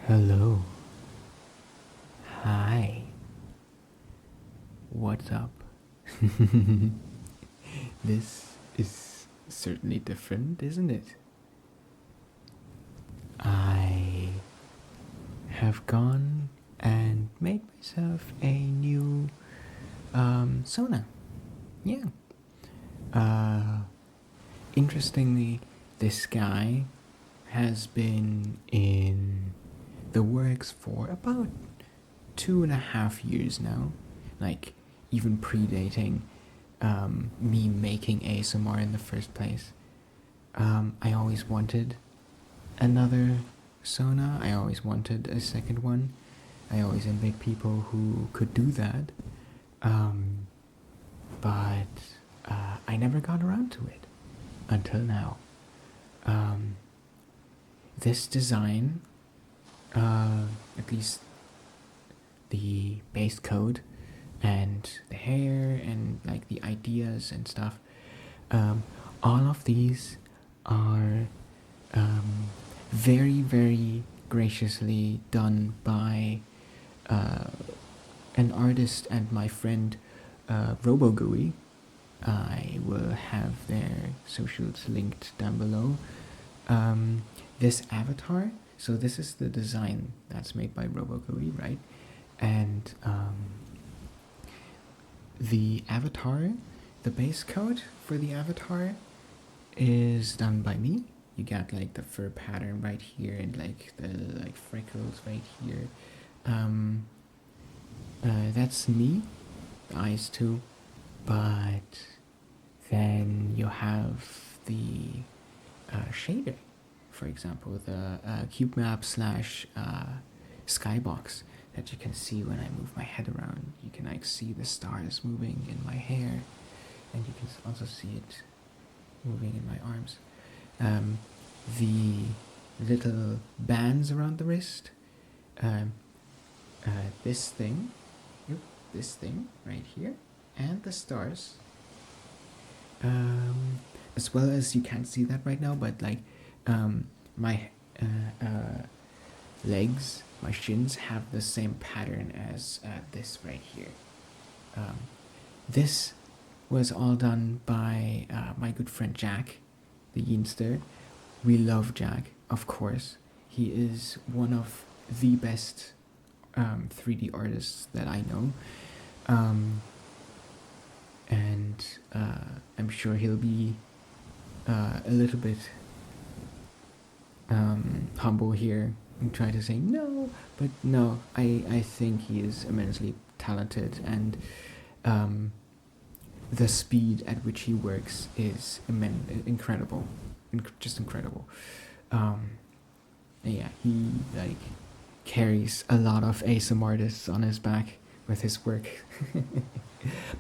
Hello. Hi. What's up? This is certainly different, isn't it? I have gone and made myself a new sona. Yeah. Uh, Interestingly, this guy has been in the works for about 2.5 years now, like even predating me making ASMR in the first place. I always wanted another sona. I always wanted a second one. I always envied people who could do that, um, but I never got around to it until now. Um, this design, at least the base code and the hair and like the ideas and stuff, um, all of these are very, very graciously done by uh, an artist and my friend RoboGui. I will have their socials linked down below. This avatar, so this is the design that's made by RoboGui, right? And the avatar, the base code for the avatar is done by me. You got like the fur pattern right here and like the like freckles right here. That's me, the eyes too, but then you have the shader, for example, the cube map slash skybox that you can see when I move my head around. You can like see the stars moving in my hair, and you can also see it moving in my arms. The little bands around the wrist, um, this thing, this thing right here, and the stars. As well as you can't see that right now, but like my legs, my shins have the same pattern as this right here. This was all done by my good friend Jack, the Yinster. We love Jack, of course. He is one of the best 3D artists that I know. And I'm sure he'll be a little bit humble here and try to say no, but no, I think he is immensely talented, and the speed at which he works is incredible, just incredible. Yeah, he like carries a lot of ASM artists on his back with his work.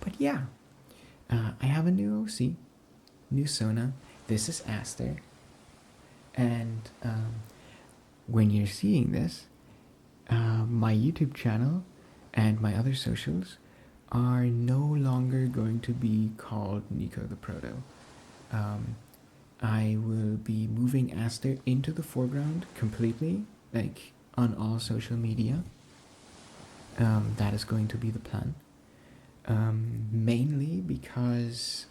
But yeah, I have a new OC, new Sona. This is Aster, and when you're seeing this, my YouTube channel and my other socials are no longer going to be called Nico the Proto. I will be moving Aster into the foreground completely, like on all social media. That is going to be the plan. Mainly because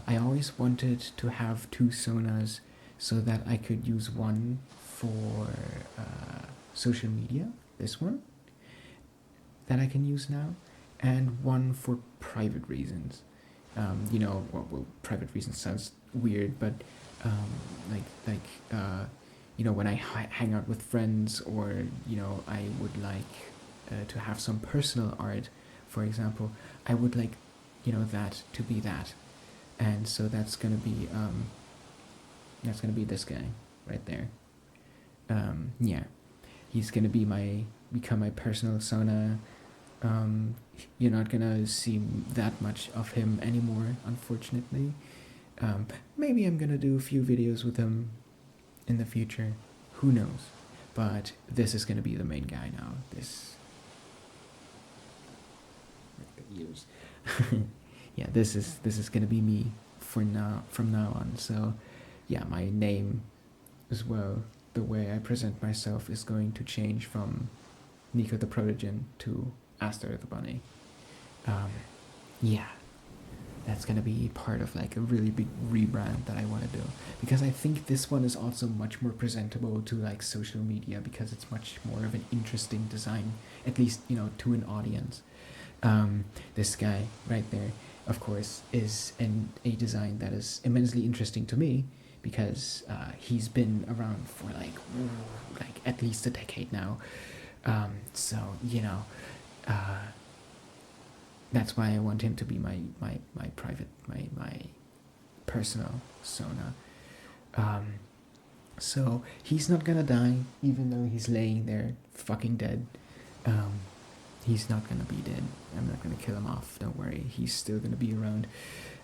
I always wanted to have two sonas so that I could use one for social media, this one, that I can use now, and one for private reasons. Well, private reasons sounds weird, but when I hang out with friends, or I would like to have some personal art, for example, I would like that to be that, and so that's gonna be this guy right there. Yeah, he's gonna become my personal sona. You're not gonna see that much of him anymore, unfortunately. Maybe I'm gonna do a few videos with him in the future. Who knows? But this is gonna be the main guy now. Yeah, this is gonna be me for now, from now on. So, yeah, my name as well, the way I present myself is going to change from Nico the Protogen to Aster the Bunny. Yeah, that's gonna be part of like a really big rebrand that I want to do, because I think this one is also much more presentable to like social media because it's much more of an interesting design, at least to an audience. This guy right there, of course, is a design that is immensely interesting to me because he's been around for like at least a decade now. So that's why I want him to be my private, my personal Sona. So he's not gonna die, even though he's laying there fucking dead. He's not gonna be dead. I'm not gonna kill him off. Don't worry. He's still gonna be around.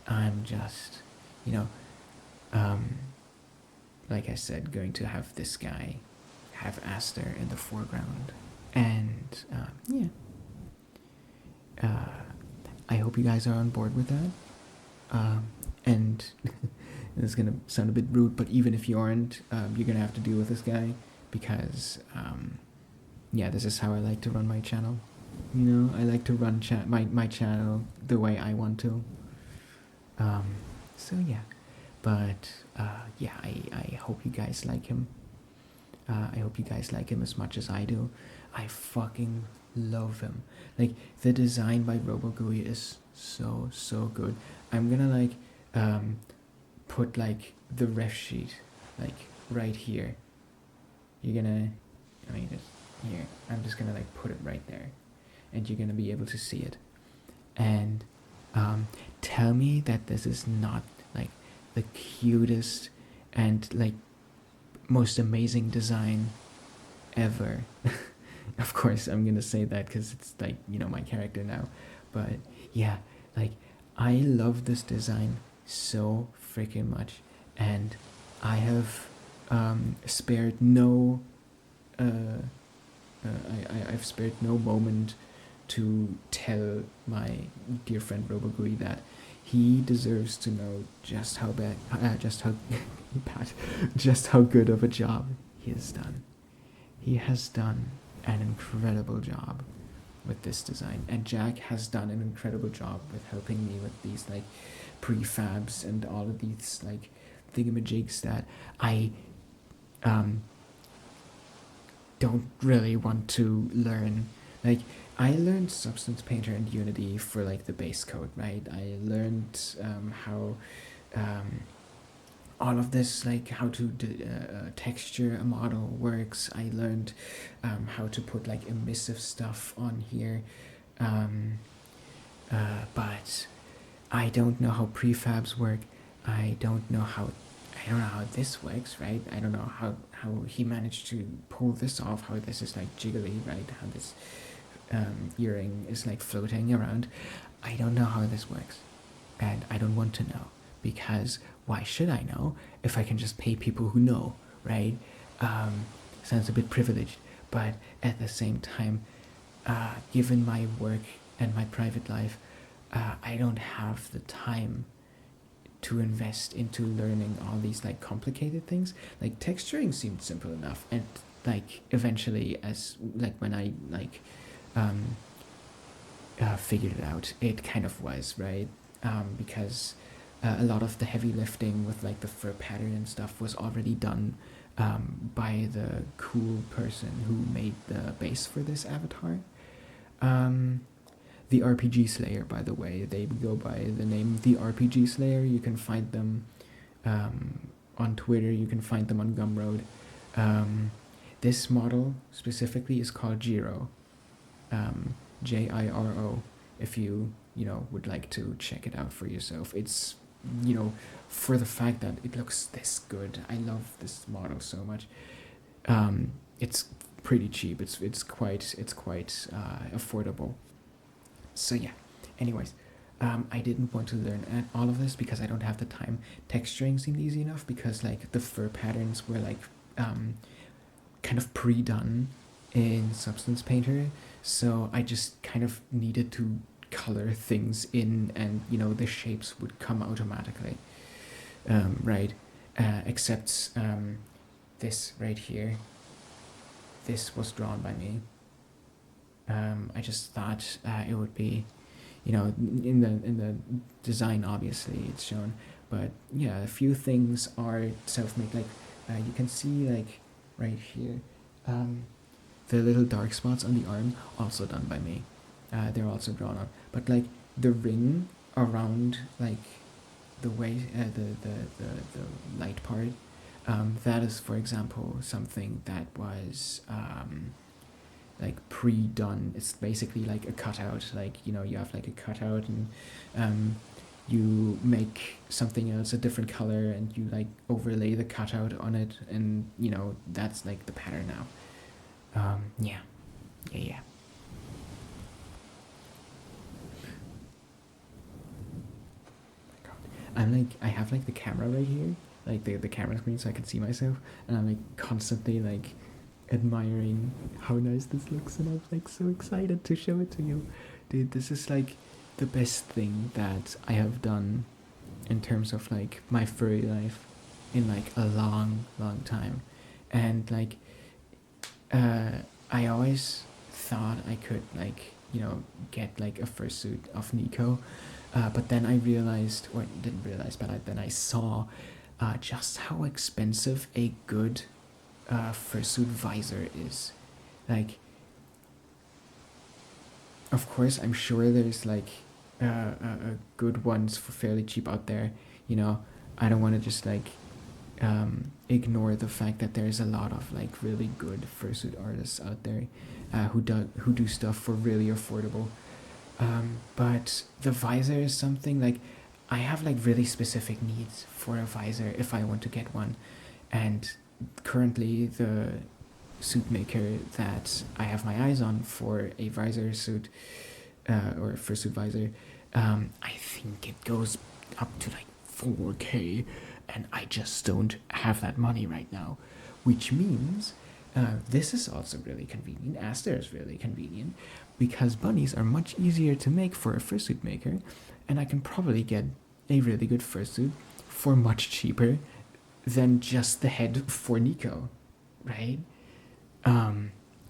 I'm just, like I said, going to have this guy have Aster in the foreground, and yeah. I hope you guys are on board with that. And this is gonna sound a bit rude, but even if you aren't, you're gonna have to deal with this guy because, yeah, this is how I like to run my channel. I like to run my channel the way I want to. So yeah, but yeah, I hope you guys like him. I hope you guys like him as much as I do. I fucking love him. Like, the design by RoboGui is so good. I'm gonna put like the ref sheet like right here. You're gonna, here. I'm just gonna like put it right there, and you're gonna be able to see it. And tell me that this is not like the cutest and like most amazing design ever. Of course I'm gonna say that because it's like my character now, but yeah, like I love this design so freaking much, and I have spared no I've spared no moment to tell my dear friend RoboGui that he deserves to know just how bad, just how bad, just how good of a job he has done. He has done an incredible job with this design, and Jack has done an incredible job with helping me with these like prefabs and all of these like thingamajigs that I don't really want to learn. Like, I learned Substance Painter and Unity for like the base code, right? I learned how all of this, like how to texture a model works. I learned how to put like emissive stuff on here, but I don't know how prefabs work. I don't know how this works, right? I don't know how he managed to pull this off, how this is like jiggly, right? How this earring is like floating around. I don't know how this works, and I don't want to know, because why should I know if I can just pay people who know, right? Sounds a bit privileged, but at the same time, given my work and my private life, I don't have the time to invest into learning all these like complicated things. Like, texturing seemed simple enough, and like eventually, as like when I like figured it out, it kind of was, right? Because a lot of the heavy lifting with like the fur pattern and stuff was already done by the cool person who made the base for this avatar. The RPG Slayer, by the way, they go by the name The RPG Slayer. You can find them on Twitter, you can find them on Gumroad. This model specifically is called Jiro, Jiro, if you would like to check it out for yourself. It's for the fact that it looks this good. I love this model so much. It's pretty cheap. It's quite affordable. So yeah. Anyways, I didn't want to learn all of this because I don't have the time. Texturing seemed easy enough because like the fur patterns were like kind of pre-done in Substance Painter, so I just kind of needed to color things in, and the shapes would come automatically, right? Except this right here, this was drawn by me. I just thought it would be, in the design obviously it's shown, but yeah, a few things are self-made. Like you can see like right here, the little dark spots on the arm also done by me. They're also drawn on, but like the ring around like the way the light part, that is, for example, something that was like pre-done. It's basically like a cutout. Like you have like a cutout, and you make something else a different color, and you like overlay the cutout on it, and that's like the pattern now. Yeah, yeah, yeah. I'm like, I have like the camera right here, like the camera screen, so I can see myself, and I'm like constantly like admiring how nice this looks, and I'm like so excited to show it to you. Dude, this is like the best thing that I have done in terms of like my furry life in like a long, long time. And like I always thought I could like get like a fursuit of Nico, but then I realized, or didn't realize, but then I saw just how expensive a good fursuit visor is. Like, of course, I'm sure there's like good ones for fairly cheap out there. I don't want to just like ignore the fact that there's a lot of like really good fursuit artists out there who do stuff for really affordable. But the visor is something like I have like really specific needs for a visor if I want to get one, and currently the suit maker that I have my eyes on for a visor suit or fursuit visor, I think it goes up to like 4K, and I just don't have that money right now, which means this is also really convenient. Aster is really convenient because bunnies are much easier to make for a fursuit maker, and I can probably get a really good fursuit for much cheaper than just the head for Nico, right?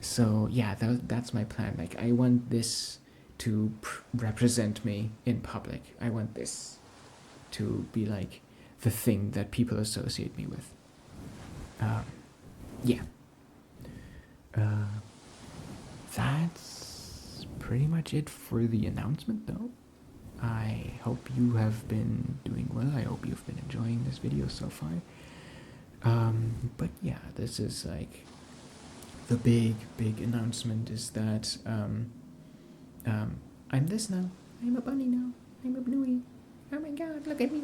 So yeah, that's my plan. Like, I want this to represent me in public. I want this to be like the thing that people associate me with. Yeah. That's pretty much it for the announcement, though. I hope you have been doing well. I hope you've been enjoying this video so far. But yeah, this is like the big announcement is that I'm this now. I'm a bunny now. I'm a bluey. Oh my god, look at me.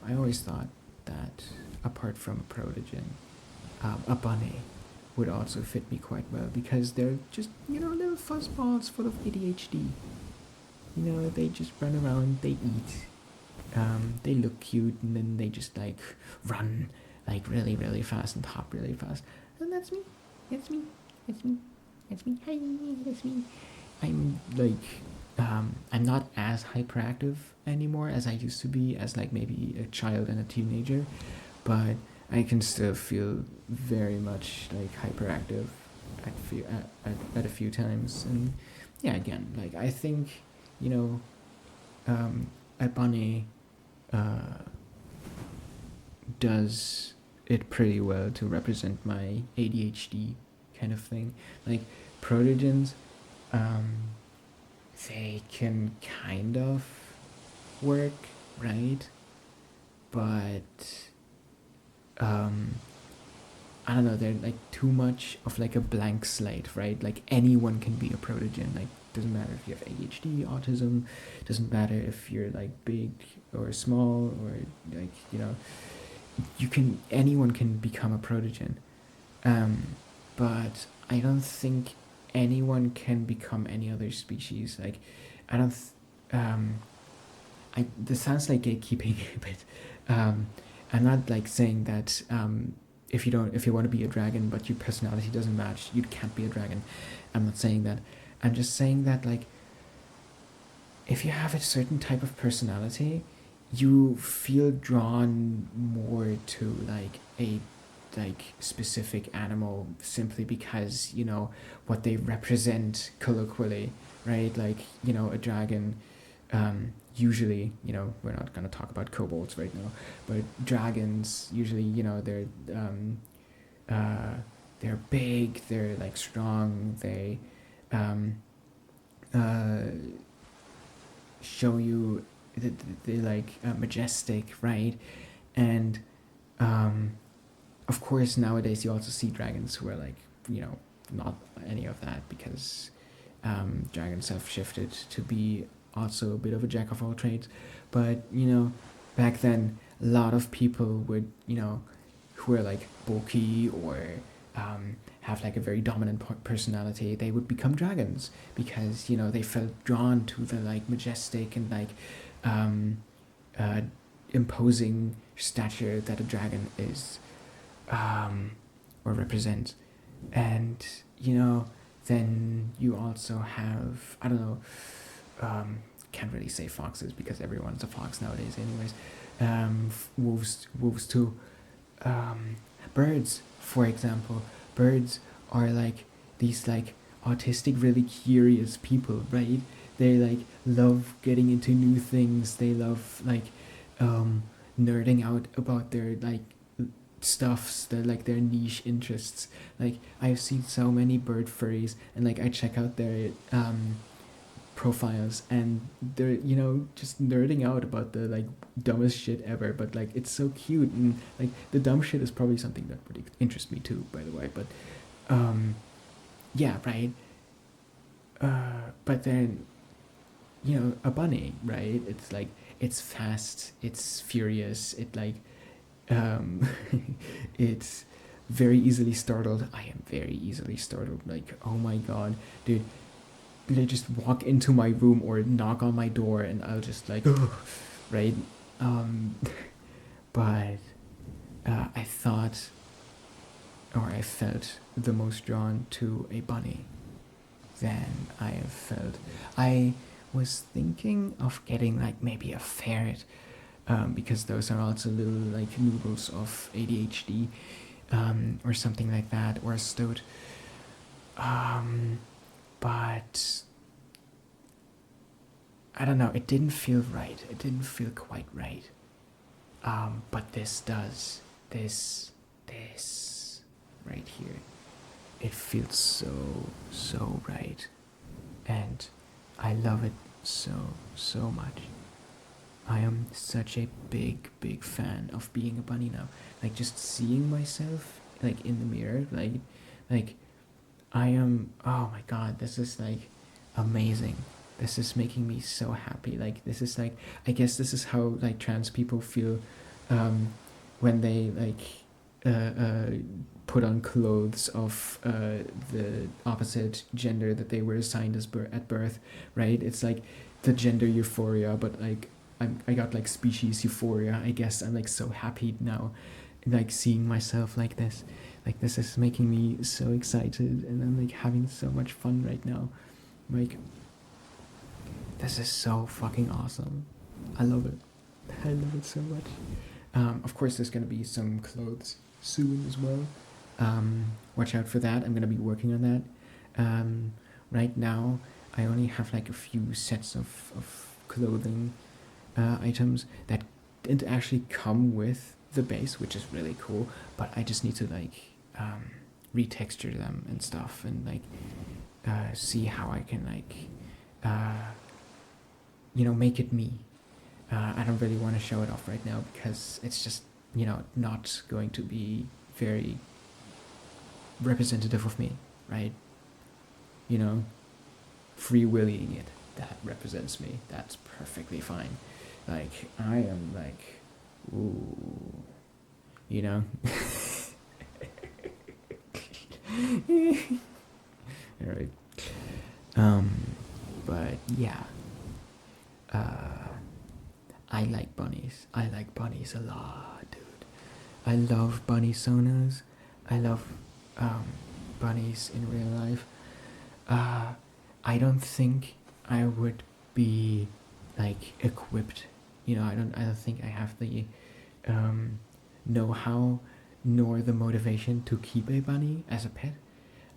I always thought that apart from a prodigen, a bunny would also fit me quite well because they're just, little fuzzballs full of ADHD. They just run around, they eat, they look cute, and then they just like run like really, really fast and hop really fast. And that's me. That's me. That's me. That's me. Hi, that's me. I'm like, I'm not as hyperactive anymore as I used to be as like maybe a child and a teenager, but I can still feel very much like hyperactive at a few times. And yeah, again, like I think a bunny does it pretty well to represent my ADHD kind of thing. Like protogens, they can kind of work, right? But I don't know, they're like too much of like a blank slate, right? Like anyone can be a protogen. Like doesn't matter if you have ADHD, autism, doesn't matter if you're like big or small, or like anyone can become a protogen. But I don't think anyone can become any other species. Like I don't this sounds like gatekeeping, but I'm not like saying that if you want to be a dragon but your personality doesn't match, you can't be a dragon. I'm not saying that. I'm just saying that like if you have a certain type of personality, you feel drawn more to like a like specific animal simply because you know what they represent colloquially, right? Like a dragon. Usually, we're not gonna talk about kobolds right now, but dragons usually, um, uh, they're big, they're like strong, they um, uh, show you that they like majestic, right? And um, of course, nowadays you also see dragons who are like not any of that because dragons have shifted to be also a bit of a jack of all trades. But back then a lot of people would who are like bulky or have like a very dominant personality, they would become dragons because they felt drawn to the like majestic and like um, uh, imposing stature that a dragon is or represents. And then you also have, I don't know, can't really say foxes because everyone's a fox nowadays anyways. Wolves too. um, Birds, for example. Birds are like these like autistic, really curious people, right? They like love getting into new things. They love like nerding out about their like stuffs, their niche interests. Like I've seen so many bird furries, and like I check out their profiles, and they're just nerding out about the like dumbest shit ever, but like it's so cute. And like the dumb shit is probably something that would interest me too, by the way. But yeah, right. But then a bunny, right? It's like it's fast, it's furious, it like um it's very easily startled. I am very easily startled. Like, oh my god, dude, they just walk into my room or knock on my door and I'll just like right. um but I thought, or I felt the most drawn to a bunny than I have felt. I was thinking of getting like maybe a ferret, because those are also little like noodles of ADHD, or something like that, or a stoat. But I don't know, it didn't feel right. It didn't feel quite right. But this does. This right here. It feels so right. And I love it so much. I am such a big fan of being a bunny now. Like just seeing myself like in the mirror, like I am, oh my god, this is like amazing. This is making me so happy. Like this is like, I guess this is how like trans people feel um when they like put on clothes of the opposite gender that they were assigned as at birth, right? It's like the gender euphoria, but like I got like species euphoria. I guess I'm like so happy now, like seeing myself like this. Like this is making me so excited, and I'm like having so much fun right now. Like this is so fucking awesome. I love it. I love it so much. Of course, there's gonna be some clothes soon as well. Watch out for that. I'm gonna be working on that. Right now, I only have like a few sets of clothing items that didn't actually come with the base, which is really cool. But I just need to like retexture them and stuff, and like see how I can like make it me. I don't really want to show it off right now because it's just not going to be very representative of me, right? Free willing it, that represents me. That's perfectly fine. Like I am like, ooh, you know. All right. But yeah. I like bunnies. I like bunnies a lot, dude. I love bunny sonas. I love bunnies in real life. I don't think I would be like equipped You know, I don't think I have the know-how nor the motivation to keep a bunny as a pet.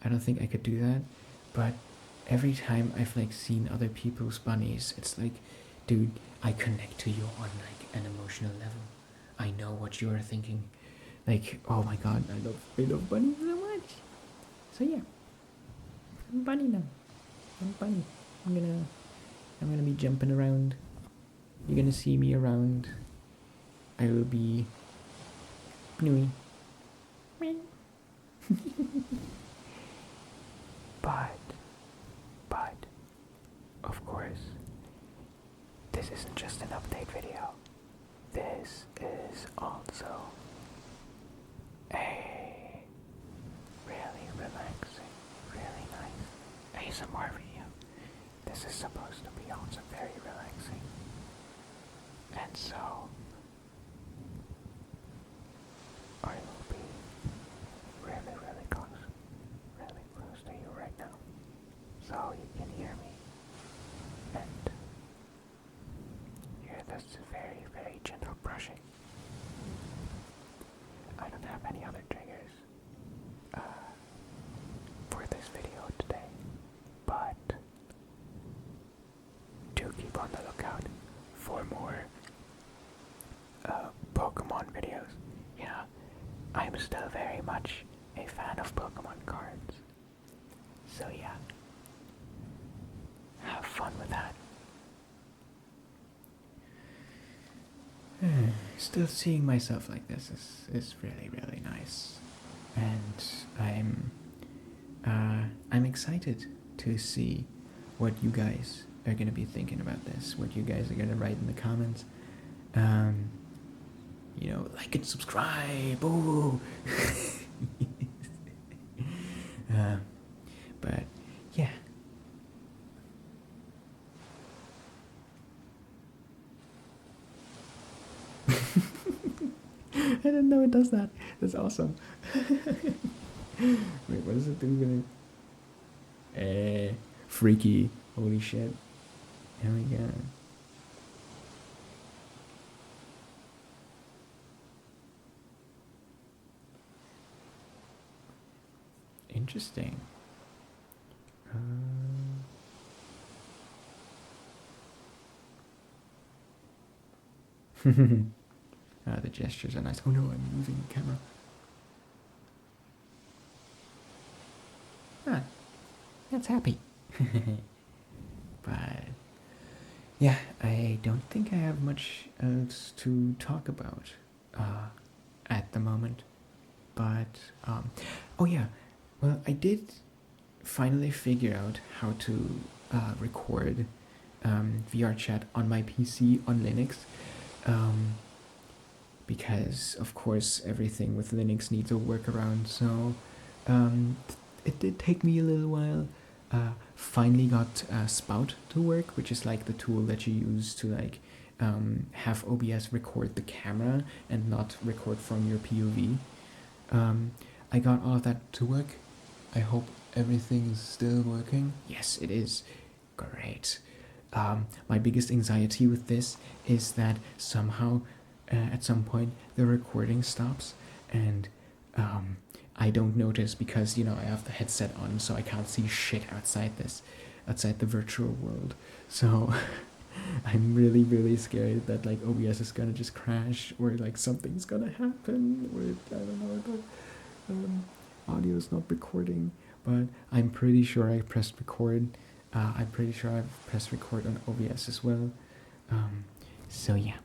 I don't think I could do that. But every time I've like seen other people's bunnies, it's like, dude, I connect to you on like an emotional level. I know what you're thinking. Like, oh my god, I love bunnies so much. So yeah, I'm a bunny now. I'm a bunny. I'm gonna be jumping around. You're gonna see me around. I will be Pnui. but, of course, this isn't just an update video. This is also a really relaxing, really nice ASMR video. This is supposed to be also very relaxing. And so, I will be really close to you right now. So you can hear me and hear this very gentle brushing. I don't have any other triggers for this video today, but do keep on the lookout for more Pokemon videos. You know, I'm still very much a fan of Pokemon cards. So yeah, have fun with that. Still seeing myself like this is really nice, and I'm excited to see what you guys are gonna be thinking about this. What you guys are gonna write in the comments. You know, like and subscribe. Ooh. But yeah. I didn't know it does that. That's awesome. Wait, what does it do when it... freaky. Holy shit. Oh my god. Interesting. The gestures are nice. Oh no, I'm moving the camera. Ah, that's happy. But yeah, I don't think I have much else to talk about at the moment. But oh yeah, well, I did finally figure out how to record VR chat on my PC on Linux. Because of course everything with Linux needs a workaround, so it did take me a little while. Finally got Spout to work, which is like the tool that you use to like have OBS record the camera and not record from your POV. I got all of that to work. I hope everything's still working. Yes, it is. Great. My biggest anxiety with this is that somehow at some point the recording stops and I don't notice because, you know, I have the headset on, so I can't see shit outside the virtual world. So I'm really scared that like OBS is gonna just crash or like something's gonna happen or I don't know, the audio's not recording. But I'm pretty sure I pressed record. I'm pretty sure I've pressed record on OBS as well. So yeah.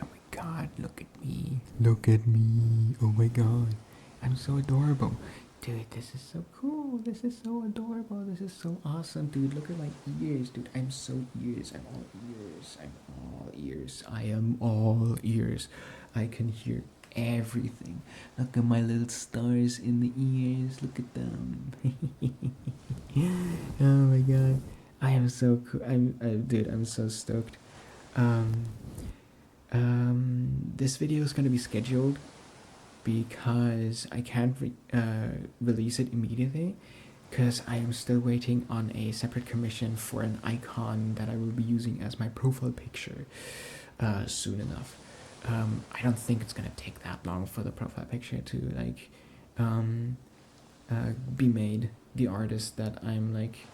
Oh my god, look at me. Look at me. Oh my god. I'm so adorable. Dude, this is so cool. This is so adorable. This is so awesome. Dude, look at my ears. Dude, I'm so ears. I'm all ears. I'm all ears. I am all ears. I can hear everything. Look at my little stars in the ears. Look at them. Oh my god. I am so cool. Dude, I'm so stoked. This video is gonna be scheduled because I can't release it immediately because I am still waiting on a separate commission for an icon that I will be using as my profile picture soon enough. I don't think it's gonna take that long for the profile picture to like be made. The artist that I'm like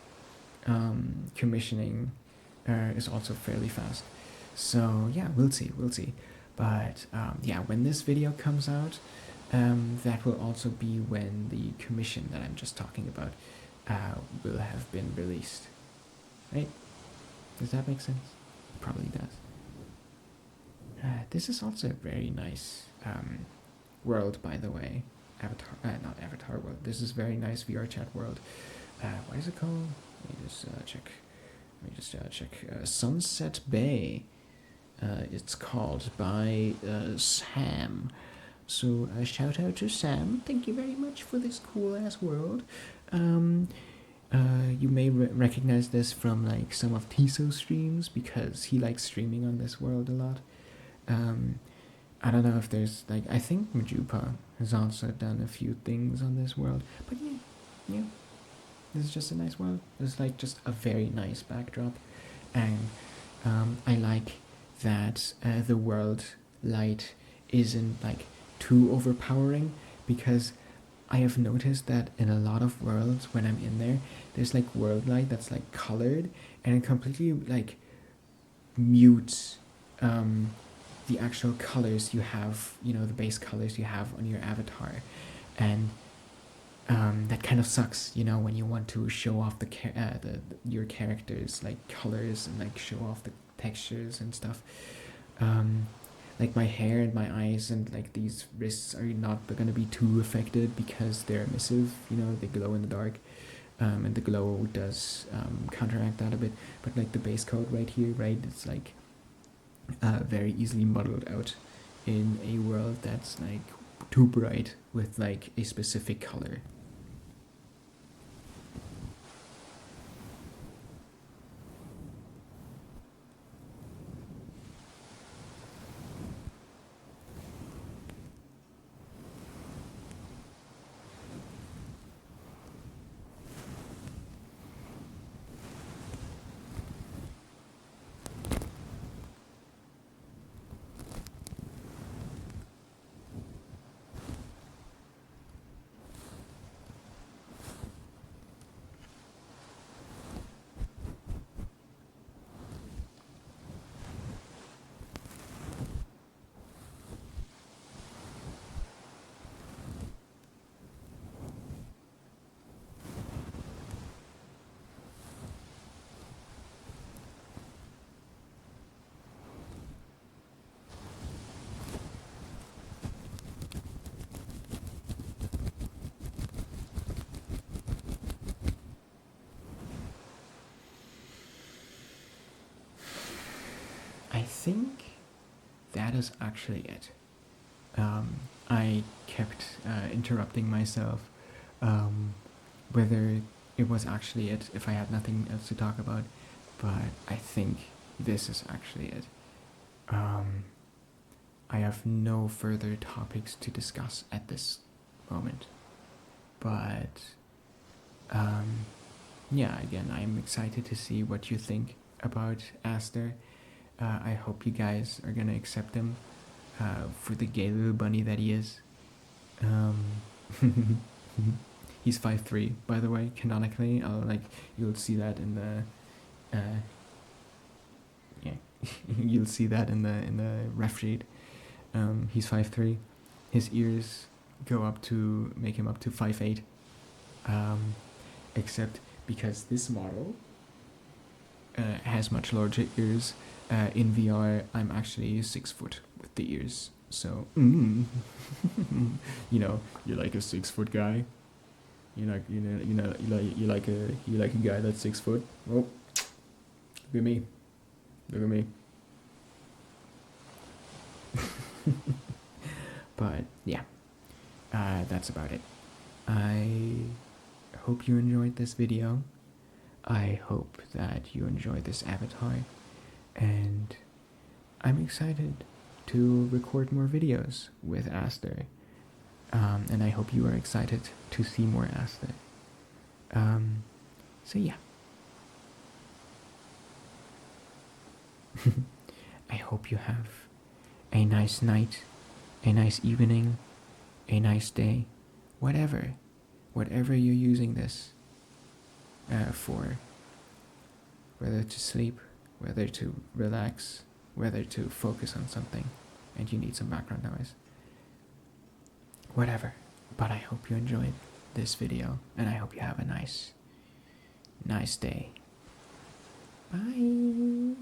commissioning is also fairly fast. So yeah, we'll see, we'll see. But yeah, when this video comes out, that will also be when the commission that I'm just talking about will have been released. Right? Does that make sense? Probably does. This is also a very nice world, by the way. Avatar, not Avatar world. This is very nice VR chat world. What is it called? Let me just check. Let me just check. Sunset Bay. It's called by Sam. So shout out to Sam. Thank you very much for this cool ass world. You may recognize this from like some of Tiso's streams because he likes streaming on this world a lot. I don't know if there's like, I think Majupa has also done a few things on this world, but yeah, this is just a nice world. It's like just a very nice backdrop, and I like that the world light isn't like too overpowering, because I have noticed that in a lot of worlds when I'm in there, there's like world light that's like colored and it completely like mutes the actual colors you have, you know, the base colors you have on your avatar, and that kind of sucks, you know, when you want to show off your characters like colors and like show off the textures and stuff. Like my hair and my eyes and like these wrists are not going to be too affected because they're emissive, you know, they glow in the dark, and the glow does counteract that a bit, but like the base coat right here, right, it's like very easily muddled out in a world that's like too bright with like a specific color. I think that is actually it. I kept interrupting myself, whether it was actually it if I had nothing else to talk about, but I think this is actually it. I have no further topics to discuss at this moment, but yeah, again, I'm excited to see what you think about Aster. I hope you guys are gonna accept him for the gay little bunny that he is. He's 5'3", by the way, canonically. You'll see that in the yeah, you'll see that in the ref sheet. He's 5'3". His ears go up to make him up to 5'8". Except because this model has much larger ears. In VR, I'm actually 6 foot with the ears. So, you know, you're like a 6 foot guy. You like a guy that's 6 foot. Oh, look at me. Look at me. But yeah, that's about it. I hope you enjoyed this video. I hope that you enjoyed this avatar, and I'm excited to record more videos with Aster, and I hope you are excited to see more Aster. So yeah. I hope you have a nice night, a nice evening, a nice day, whatever you're using this for, whether to sleep, whether to relax, whether to focus on something, and you need some background noise, whatever. But I hope you enjoyed this video, and I hope you have a nice day. Bye.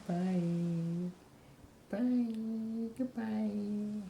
Bye. Bye. Goodbye.